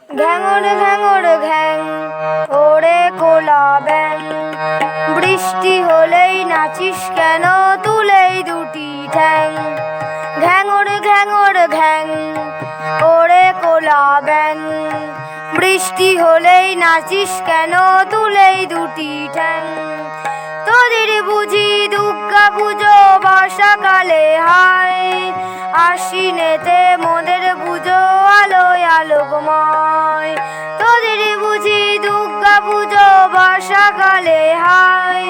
ঘ্যাঙর ঘ্যাঙর ঘ্যাং ওরে কোলা ব্যাং, বৃষ্টি হলেই নাচিস কেন তুলেই দুটি ঠ্যাং। ঘ্যাঙর ঘ্যাঙর ঘ্যাং ওরে কোলা ব্যাং, বৃষ্টি হলেই নাচিস কেন তুলেই দুটি ঠ্যাং। তোদের বুঝি দুর্গা পুজো বর্ষাকালে হয়, আশ্বিনেতে মোদের পুজো আলোয় আলোকময়। তোদের বুঝি দুর্গা পুজো বর্ষাকালে হয়,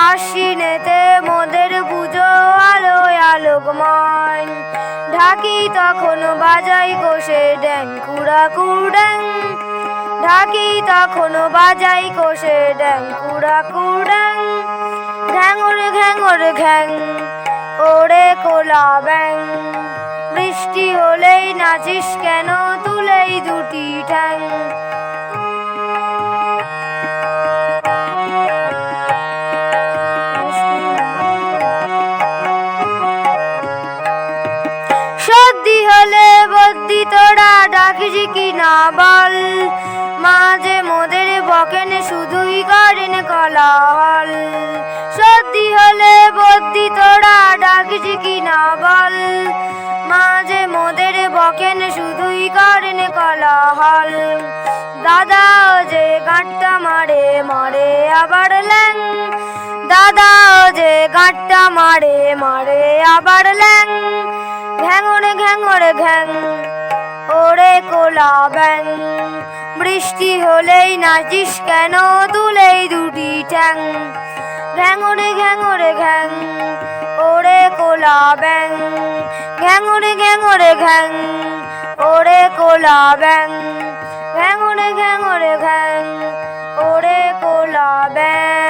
আশ্বিনেতে মোদের পুজো আলোয় আলোকময়। ঢাকি তখন বাজাই কোষে ড্যাং কুড়াকুড় ড্যাং, ঢাকি তখন বাজাই কোষে ড্যাং কুড়াকুড় ড্যাং। ঘ্যাঙর ঘ্যাঙর ঘ্যাং ওরে কোলা ব্যাং, বৃষ্টি হলেই নাচিস কেন তুলেই দুটি ঠ্যাং। সর্দি হলে বদ্যি তোরা ডাকিস কি না বল, মাঝে মোদের বকেন শুধুই করেন কোলাহল। সর্দি হলে বদ্যি তোরা ডাকিস কি না বল, মাঝে মোদের বকেন শুধুই করেন কোলাহল। দাদাও যে গাঁটটা মারে মারে আবার ল্যাং, দাদাও যে গাঁটটা মারে মারে আবার ল্যাং। ঘ্যাঙর ঘ্যাঙর ঘ্যাং ওরে কোলা ব্যাং, বৃষ্টি হলেই নাচিস কেন তুলেই দুটি ঠ্যাং। ঘ্যাঙর ঘ্যাঙর ঘ্যাং ওরে কোলা ব্যাং, ঘ্যাঙর ঘ্যাঙর ঘ্যাং ওরে কোলা ব্যাং, ঘ্যাঙর ঘ্যাঙর ঘ্যাং ওরে কোলা ব্যাং।